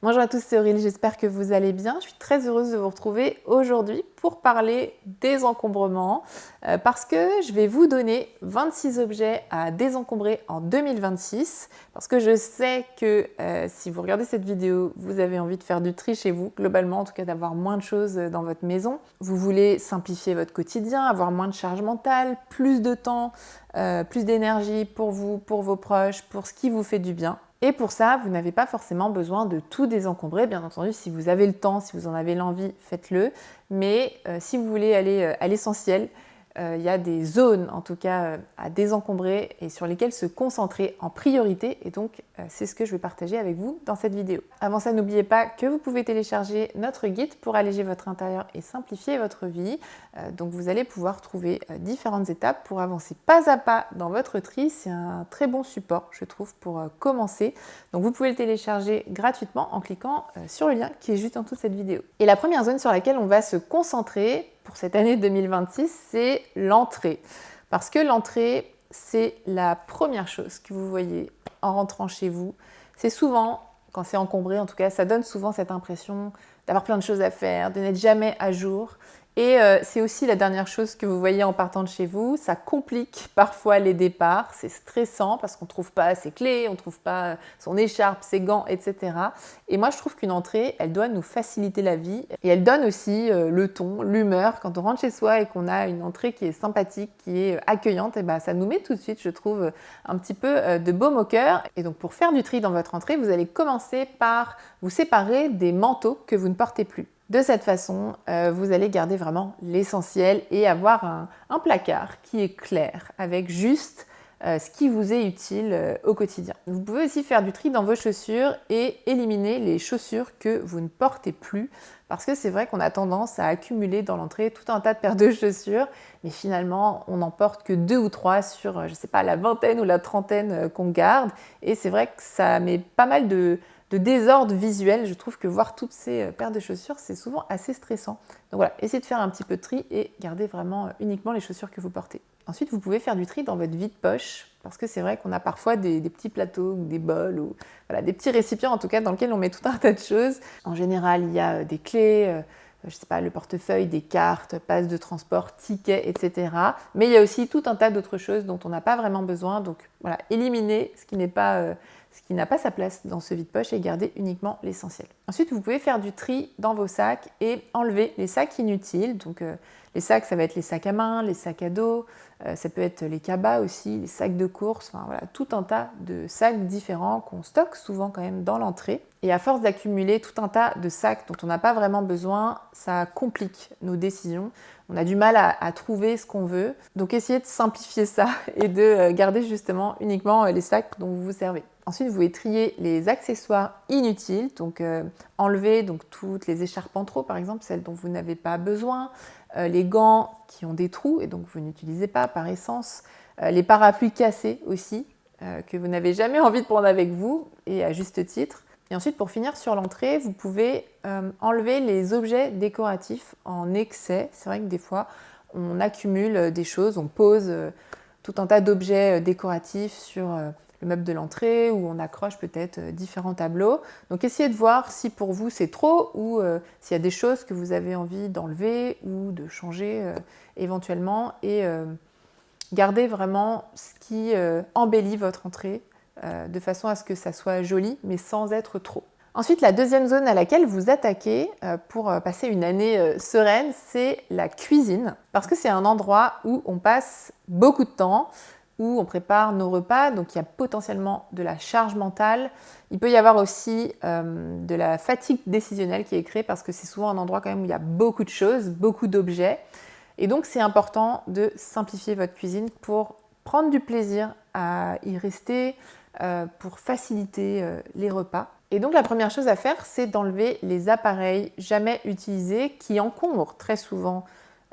Bonjour à tous, c'est Aurélie, j'espère que vous allez bien. Je suis très heureuse de vous retrouver aujourd'hui pour parler des encombrements parce que je vais vous donner 26 objets à désencombrer en 2026 parce que je sais que si vous regardez cette vidéo, vous avez envie de faire du tri chez vous, globalement en tout cas d'avoir moins de choses dans votre maison. Vous voulez simplifier votre quotidien, avoir moins de charge mentale, plus de temps, plus d'énergie pour vous, pour vos proches, pour ce qui vous fait du bien. Et pour ça, vous n'avez pas forcément besoin de tout désencombrer. Bien entendu, si vous avez le temps, si vous en avez l'envie, faites-le. Mais si vous voulez aller à l'essentiel, il y a des zones en tout cas à désencombrer et sur lesquelles se concentrer en priorité. Et donc, c'est ce que je vais partager avec vous dans cette vidéo. Avant ça, n'oubliez pas que vous pouvez télécharger notre guide pour alléger votre intérieur et simplifier votre vie. Donc, vous allez pouvoir trouver différentes étapes pour avancer pas à pas dans votre tri. C'est un très bon support, je trouve, pour commencer. Donc, vous pouvez le télécharger gratuitement en cliquant sur le lien qui est juste en dessous de cette vidéo. Et la première zone sur laquelle on va se concentrer pour cette année 2026, c'est l'entrée. Parce que l'entrée, c'est la première chose que vous voyez en rentrant chez vous. C'est souvent, quand c'est encombré en tout cas, ça donne souvent cette impression d'avoir plein de choses à faire, de n'être jamais à jour. Et c'est aussi la dernière chose que vous voyez en partant de chez vous. Ça complique parfois les départs, c'est stressant parce qu'on ne trouve pas ses clés, on ne trouve pas son écharpe, ses gants, etc. Et moi, je trouve qu'une entrée, elle doit nous faciliter la vie. Et elle donne aussi le ton, l'humeur. Quand on rentre chez soi et qu'on a une entrée qui est sympathique, qui est accueillante, et ben, ça nous met tout de suite, je trouve, un petit peu de baume au cœur. Et donc, pour faire du tri dans votre entrée, vous allez commencer par vous séparer des manteaux que vous ne portez plus. De cette façon, vous allez garder vraiment l'essentiel et avoir un placard qui est clair avec juste ce qui vous est utile au quotidien. Vous pouvez aussi faire du tri dans vos chaussures et éliminer les chaussures que vous ne portez plus parce que c'est vrai qu'on a tendance à accumuler dans l'entrée tout un tas de paires de chaussures, mais finalement on n'en porte que 2 ou 3 sur, je ne sais pas, la vingtaine ou la trentaine qu'on garde et c'est vrai que ça met pas mal de désordre visuel. Je trouve que voir toutes ces paires de chaussures, c'est souvent assez stressant. Donc voilà, essayez de faire un petit peu de tri et gardez vraiment uniquement les chaussures que vous portez. Ensuite, vous pouvez faire du tri dans votre vide-poche, parce que c'est vrai qu'on a parfois des petits plateaux ou des bols, ou voilà, des petits récipients en tout cas dans lesquels on met tout un tas de choses. En général, il y a des clés, je sais pas, le portefeuille, des cartes, passes de transport, tickets, etc. Mais il y a aussi tout un tas d'autres choses dont on n'a pas vraiment besoin. Donc voilà, éliminez ce qui n'a pas sa place dans ce vide-poche et garder uniquement l'essentiel. Ensuite, vous pouvez faire du tri dans vos sacs et enlever les sacs inutiles. Donc, les sacs, ça va être les sacs à main, les sacs à dos, ça peut être les cabas aussi, les sacs de course, enfin voilà, tout un tas de sacs différents qu'on stocke souvent quand même dans l'entrée. Et à force d'accumuler tout un tas de sacs dont on n'a pas vraiment besoin, ça complique nos décisions. On a du mal à trouver ce qu'on veut. Donc, essayez de simplifier ça et de garder justement uniquement les sacs dont vous vous servez. Ensuite, vous pouvez trier les accessoires inutiles, donc enlever donc, toutes les écharpes en trop, par exemple, celles dont vous n'avez pas besoin, les gants qui ont des trous et donc vous n'utilisez pas par essence, les parapluies cassés aussi, que vous n'avez jamais envie de prendre avec vous, et à juste titre. Et ensuite, pour finir sur l'entrée, vous pouvez enlever les objets décoratifs en excès. C'est vrai que des fois, on accumule des choses, on pose tout un tas d'objets décoratifs sur le meuble de l'entrée où on accroche peut-être différents tableaux. Donc essayez de voir si pour vous c'est trop ou s'il y a des choses que vous avez envie d'enlever ou de changer éventuellement et gardez vraiment ce qui embellit votre entrée de façon à ce que ça soit joli mais sans être trop. Ensuite, la deuxième zone à laquelle vous attaquez pour passer une année sereine, c'est la cuisine parce que c'est un endroit où on passe beaucoup de temps, où on prépare nos repas, donc il y a potentiellement de la charge mentale. Il peut y avoir aussi de la fatigue décisionnelle qui est créée parce que c'est souvent un endroit quand même où il y a beaucoup de choses, beaucoup d'objets. Et donc c'est important de simplifier votre cuisine pour prendre du plaisir à y rester, pour faciliter les repas. Et donc la première chose à faire, c'est d'enlever les appareils jamais utilisés qui encombrent très souvent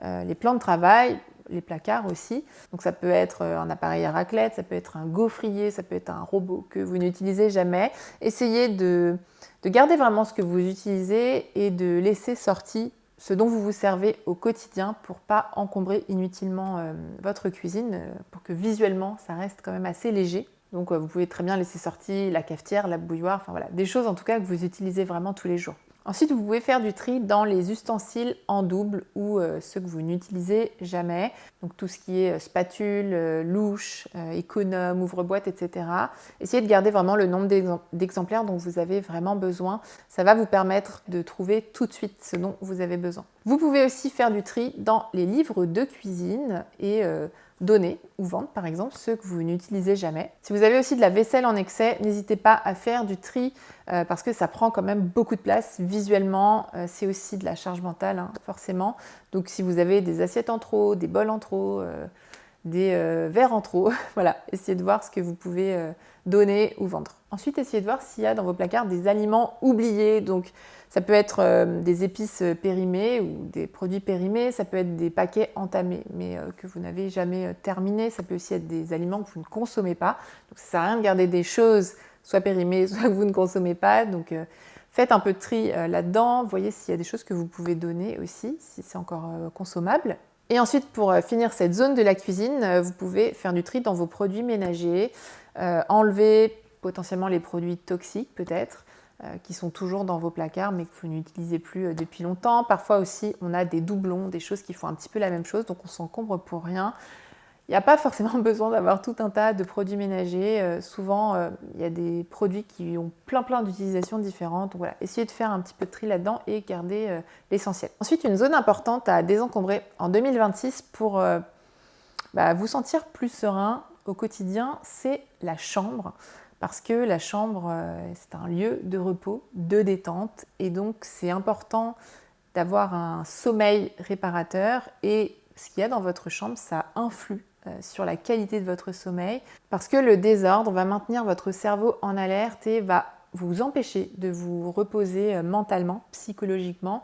les plans de travail, les placards aussi. Donc ça peut être un appareil à raclette, ça peut être un gaufrier, ça peut être un robot que vous n'utilisez jamais. Essayez de garder vraiment ce que vous utilisez et de laisser sorti ce dont vous vous servez au quotidien pour pas encombrer inutilement votre cuisine, pour que visuellement ça reste quand même assez léger. Donc vous pouvez très bien laisser sortir la cafetière, la bouilloire, enfin voilà, des choses en tout cas que vous utilisez vraiment tous les jours. Ensuite, vous pouvez faire du tri dans les ustensiles en double ou ceux que vous n'utilisez jamais. Donc tout ce qui est spatule, louche, économe, ouvre-boîte, etc. Essayez de garder vraiment le nombre d'exemplaires dont vous avez vraiment besoin. Ça va vous permettre de trouver tout de suite ce dont vous avez besoin. Vous pouvez aussi faire du tri dans les livres de cuisine et donner ou vendre par exemple ceux que vous n'utilisez jamais. Si vous avez aussi de la vaisselle en excès, n'hésitez pas à faire du tri parce que ça prend quand même beaucoup de place visuellement, c'est aussi de la charge mentale hein, forcément. Donc si vous avez des assiettes en trop, des bols en trop, des verres en trop, voilà, essayez de voir ce que vous pouvez donner ou vendre. Ensuite, essayez de voir s'il y a dans vos placards des aliments oubliés. Donc ça peut être des épices périmées ou des produits périmés, ça peut être des paquets entamés mais que vous n'avez jamais terminés, ça peut aussi être des aliments que vous ne consommez pas. Donc ça ne sert à rien de garder des choses soit périmées, soit que vous ne consommez pas. Donc faites un peu de tri là-dedans, voyez s'il y a des choses que vous pouvez donner aussi, si c'est encore consommable. Et ensuite, pour finir cette zone de la cuisine, vous pouvez faire du tri dans vos produits ménagers, enlever potentiellement les produits toxiques peut-être, qui sont toujours dans vos placards mais que vous n'utilisez plus depuis longtemps. Parfois aussi, on a des doublons, des choses qui font un petit peu la même chose, donc on s'encombre pour rien. Il n'y a pas forcément besoin d'avoir tout un tas de produits ménagers. Souvent, il y a des produits qui ont plein d'utilisations différentes. Donc voilà, essayez de faire un petit peu de tri là-dedans et garder l'essentiel. Ensuite, une zone importante à désencombrer en 2026 pour vous sentir plus serein au quotidien, c'est la chambre. Parce que la chambre, c'est un lieu de repos, de détente. Et donc, c'est important d'avoir un sommeil réparateur. Et ce qu'il y a dans votre chambre, ça influe sur la qualité de votre sommeil. Parce que le désordre va maintenir votre cerveau en alerte et va vous empêcher de vous reposer mentalement, psychologiquement.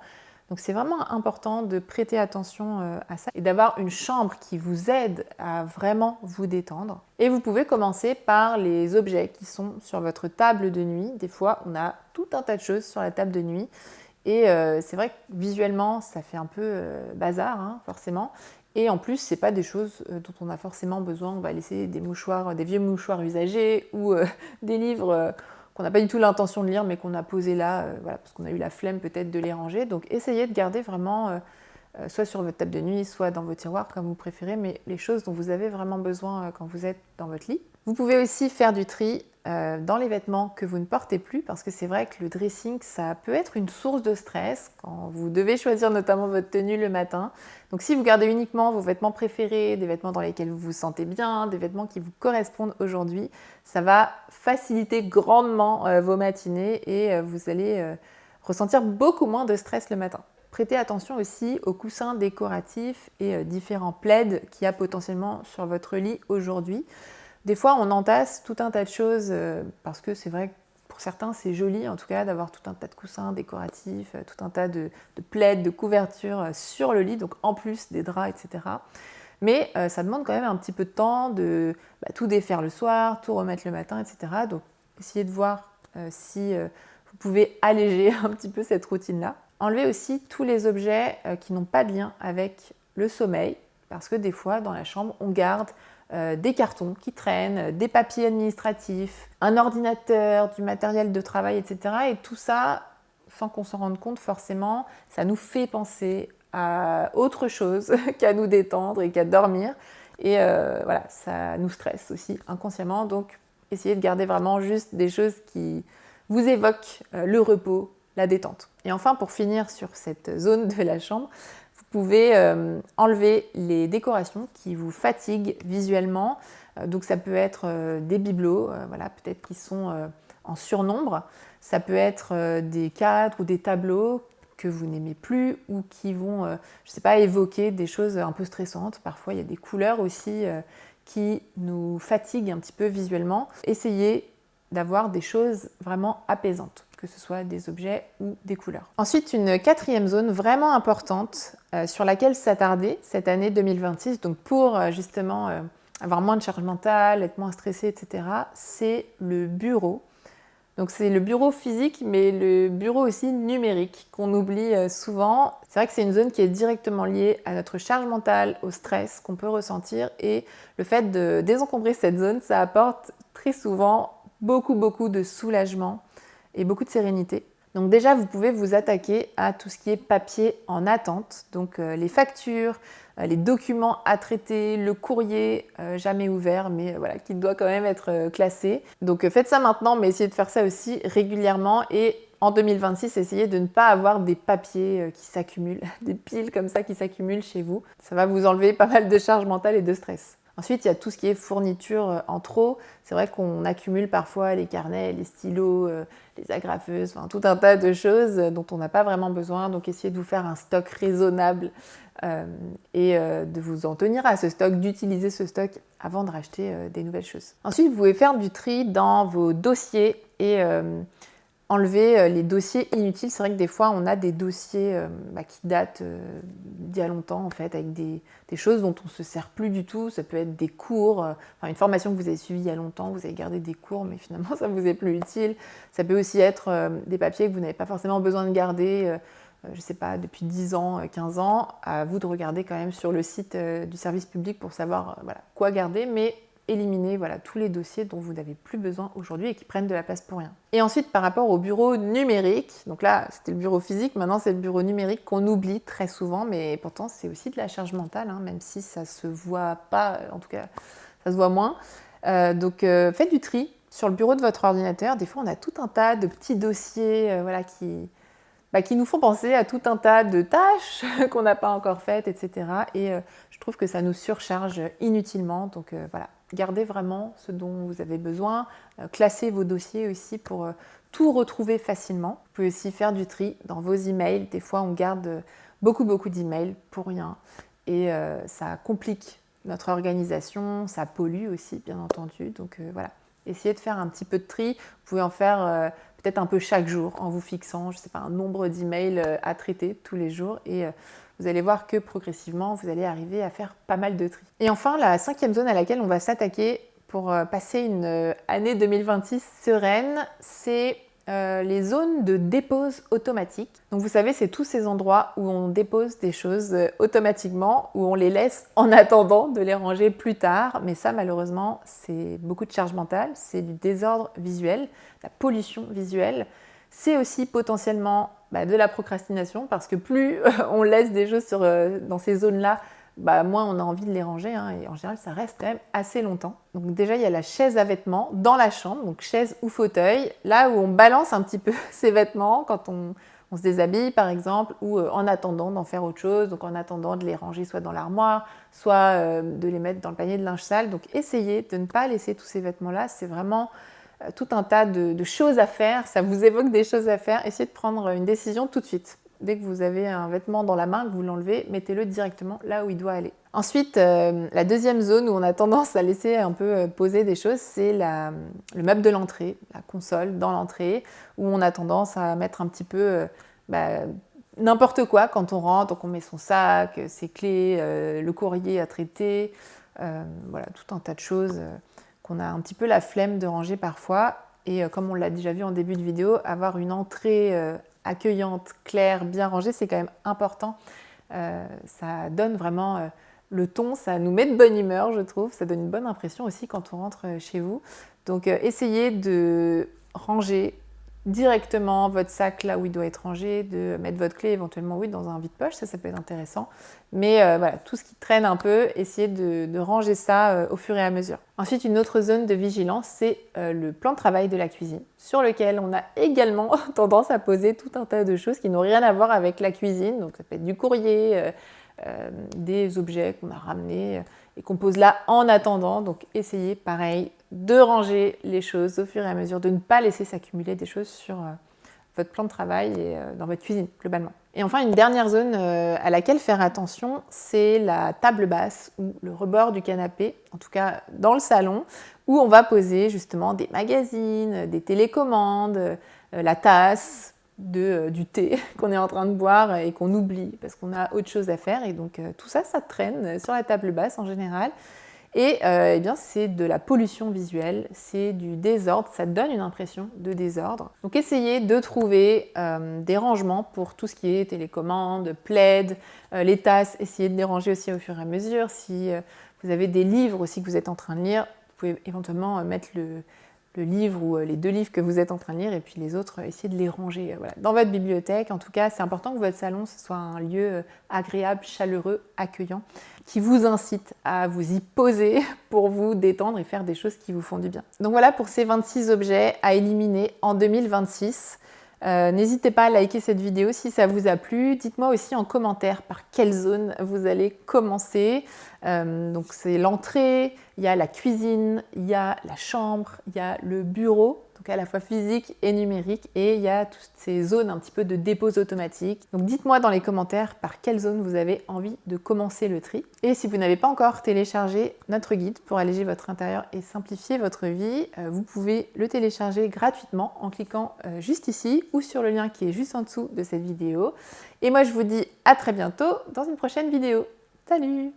Donc c'est vraiment important de prêter attention à ça et d'avoir une chambre qui vous aide à vraiment vous détendre. Et vous pouvez commencer par les objets qui sont sur votre table de nuit. Des fois, on a tout un tas de choses sur la table de nuit. Et c'est vrai que visuellement, ça fait un peu bazar, hein, forcément. Et en plus, c'est pas des choses dont on a forcément besoin. On va laisser des mouchoirs, des vieux mouchoirs usagés ou des livres qu'on n'a pas du tout l'intention de lire mais qu'on a posé là, voilà, parce qu'on a eu la flemme peut-être de les ranger. Donc essayez de garder vraiment, soit sur votre table de nuit, soit dans vos tiroirs comme vous préférez, mais les choses dont vous avez vraiment besoin quand vous êtes dans votre lit. Vous pouvez aussi faire du tri dans les vêtements que vous ne portez plus, parce que c'est vrai que le dressing, ça peut être une source de stress quand vous devez choisir notamment votre tenue le matin. Donc si vous gardez uniquement vos vêtements préférés, des vêtements dans lesquels vous vous sentez bien, des vêtements qui vous correspondent aujourd'hui, ça va faciliter grandement vos matinées et vous allez ressentir beaucoup moins de stress le matin. Prêtez attention aussi aux coussins décoratifs et différents plaids qu'il y a potentiellement sur votre lit aujourd'hui. Des fois, on entasse tout un tas de choses parce que c'est vrai que pour certains, c'est joli en tout cas d'avoir tout un tas de coussins décoratifs, tout un tas de plaids, de couvertures sur le lit, donc en plus des draps, etc. Mais ça demande quand même un petit peu de temps de tout défaire le soir, tout remettre le matin, etc. Donc essayez de voir si vous pouvez alléger un petit peu cette routine-là. Enlevez aussi tous les objets qui n'ont pas de lien avec le sommeil, parce que des fois, dans la chambre, on garde des cartons qui traînent, des papiers administratifs, un ordinateur, du matériel de travail, etc. Et tout ça, sans qu'on s'en rende compte forcément, ça nous fait penser à autre chose qu'à nous détendre et qu'à dormir. Et voilà, ça nous stresse aussi inconsciemment. Donc, essayez de garder vraiment juste des choses qui vous évoquent le repos, la détente. Et enfin, pour finir sur cette zone de la chambre, vous pouvez enlever les décorations qui vous fatiguent visuellement. Donc ça peut être des bibelots, voilà, peut-être qui sont en surnombre. Ça peut être des cadres ou des tableaux que vous n'aimez plus ou qui vont, je ne sais pas, évoquer des choses un peu stressantes. Parfois, il y a des couleurs aussi qui nous fatiguent un petit peu visuellement. Essayez d'avoir des choses vraiment apaisantes, que ce soit des objets ou des couleurs. Ensuite, une quatrième zone vraiment importante sur laquelle s'attarder cette année 2026, donc pour justement avoir moins de charge mentale, être moins stressé, etc., c'est le bureau. Donc c'est le bureau physique, mais le bureau aussi numérique qu'on oublie souvent. C'est vrai que c'est une zone qui est directement liée à notre charge mentale, au stress qu'on peut ressentir, et le fait de désencombrer cette zone, ça apporte très souvent beaucoup de soulagement et beaucoup de sérénité. Donc déjà, vous pouvez vous attaquer à tout ce qui est papier en attente, donc les factures, les documents à traiter, le courrier jamais ouvert, mais voilà, qui doit quand même être classé. Donc faites ça maintenant, mais essayez de faire ça aussi régulièrement et en 2026, essayez de ne pas avoir des papiers qui s'accumulent, des piles comme ça qui s'accumulent chez vous. Ça va vous enlever pas mal de charge mentale et de stress. Ensuite, il y a tout ce qui est fourniture en trop. C'est vrai qu'on accumule parfois les carnets, les stylos, les agrafeuses, enfin, tout un tas de choses dont on n'a pas vraiment besoin. Donc, essayez de vous faire un stock raisonnable et de vous en tenir à ce stock, d'utiliser ce stock avant de racheter des nouvelles choses. Ensuite, vous pouvez faire du tri dans vos dossiers et enlever les dossiers inutiles. C'est vrai que des fois, on a des dossiers qui datent d'il y a longtemps, en fait, avec des choses dont on ne se sert plus du tout. Ça peut être des cours, une formation que vous avez suivie il y a longtemps, vous avez gardé des cours, mais finalement, ça ne vous est plus utile. Ça peut aussi être des papiers que vous n'avez pas forcément besoin de garder, je ne sais pas, depuis 10 ans, 15 ans. À vous de regarder quand même sur le site du service public pour savoir quoi garder, mais éliminer tous les dossiers dont vous n'avez plus besoin aujourd'hui et qui prennent de la place pour rien. Et ensuite, par rapport au bureau numérique, donc là, c'était le bureau physique, maintenant c'est le bureau numérique qu'on oublie très souvent, mais pourtant c'est aussi de la charge mentale, même si ça se voit pas, en tout cas, ça se voit moins. Donc faites du tri sur le bureau de votre ordinateur. Des fois, on a tout un tas de petits dossiers qui nous font penser à tout un tas de tâches qu'on n'a pas encore faites, etc. Et je trouve que ça nous surcharge inutilement. Donc gardez vraiment ce dont vous avez besoin. Classez vos dossiers aussi pour tout retrouver facilement. Vous pouvez aussi faire du tri dans vos emails. Des fois, on garde beaucoup d'emails pour rien. Et ça complique notre organisation, ça pollue aussi, bien entendu. Donc essayez de faire un petit peu de tri. Vous pouvez en faire peut-être un peu chaque jour en vous fixant, je sais pas, un nombre d'emails à traiter tous les jours et vous allez voir que progressivement, vous allez arriver à faire pas mal de tri. Et enfin, la 5e zone à laquelle on va s'attaquer pour passer une année 2026 sereine, c'est les zones de dépose automatique. Donc vous savez, c'est tous ces endroits où on dépose des choses automatiquement, où on les laisse en attendant de les ranger plus tard. Mais ça, malheureusement, c'est beaucoup de charge mentale, c'est du désordre visuel, la pollution visuelle. C'est aussi potentiellement de la procrastination parce que plus on laisse des choses dans ces zones-là, moins on a envie de les ranger et en général ça reste quand même assez longtemps. Donc déjà il y a la chaise à vêtements dans la chambre, donc chaise ou fauteuil, là où on balance un petit peu ses vêtements quand on se déshabille par exemple ou en attendant d'en faire autre chose, donc en attendant de les ranger soit dans l'armoire, soit de les mettre dans le panier de linge sale. Donc essayez de ne pas laisser tous ces vêtements-là, c'est vraiment tout un tas de choses à faire, ça vous évoque des choses à faire, essayez de prendre une décision tout de suite. Dès que vous avez un vêtement dans la main, que vous l'enlevez, mettez-le directement là où il doit aller. Ensuite, la deuxième zone où on a tendance à laisser un peu poser des choses, c'est le meuble de l'entrée, la console dans l'entrée, où on a tendance à mettre un petit peu n'importe quoi quand on rentre. Donc on met son sac, ses clés, le courrier à traiter, tout un tas de choses qu'on a un petit peu la flemme de ranger parfois. Et comme on l'a déjà vu en début de vidéo, avoir une entrée accueillante, claire, bien rangée, c'est quand même important. Ça donne vraiment le ton, ça nous met de bonne humeur, je trouve. Ça donne une bonne impression aussi quand on rentre chez vous. Donc essayez de ranger directement votre sac là où il doit être rangé, de mettre votre clé éventuellement dans un vide-poche, ça peut être intéressant. Mais tout ce qui traîne un peu, essayez de ranger ça au fur et à mesure. Ensuite, une autre zone de vigilance, c'est le plan de travail de la cuisine, sur lequel on a également tendance à poser tout un tas de choses qui n'ont rien à voir avec la cuisine. Donc ça peut être du courrier, des objets qu'on a ramenés et qu'on pose là en attendant. Donc essayez, pareil, de ranger les choses au fur et à mesure, de ne pas laisser s'accumuler des choses sur votre plan de travail et dans votre cuisine, globalement. Et enfin, une dernière zone à laquelle faire attention, c'est la table basse ou le rebord du canapé, en tout cas dans le salon, où on va poser justement des magazines, des télécommandes, la tasse, du thé qu'on est en train de boire et qu'on oublie parce qu'on a autre chose à faire. Et donc tout ça, ça traîne sur la table basse en général. Et c'est de la pollution visuelle, c'est du désordre, ça donne une impression de désordre. Donc essayez de trouver des rangements pour tout ce qui est télécommande, plaid, les tasses, essayez de les ranger aussi au fur et à mesure. Si vous avez des livres aussi que vous êtes en train de lire, pouvez éventuellement mettre le livre ou les 2 livres que vous êtes en train de lire et puis les autres, essayez de les ranger voilà, dans votre bibliothèque. En tout cas, c'est important que votre salon ce soit un lieu agréable, chaleureux, accueillant, qui vous incite à vous y poser pour vous détendre et faire des choses qui vous font du bien. Donc voilà pour ces 26 objets à éliminer en 2026. N'hésitez pas à liker cette vidéo si ça vous a plu. Dites-moi aussi en commentaire par quelle zone vous allez commencer. Donc c'est l'entrée, il y a la cuisine, il y a la chambre, il y a le bureau, donc à la fois physique et numérique, et il y a toutes ces zones un petit peu de dépose automatique. Donc dites-moi dans les commentaires par quelle zone vous avez envie de commencer le tri. Et si vous n'avez pas encore téléchargé notre guide pour alléger votre intérieur et simplifier votre vie, vous pouvez le télécharger gratuitement en cliquant juste ici ou sur le lien qui est juste en dessous de cette vidéo. Et moi je vous dis à très bientôt dans une prochaine vidéo. Salut!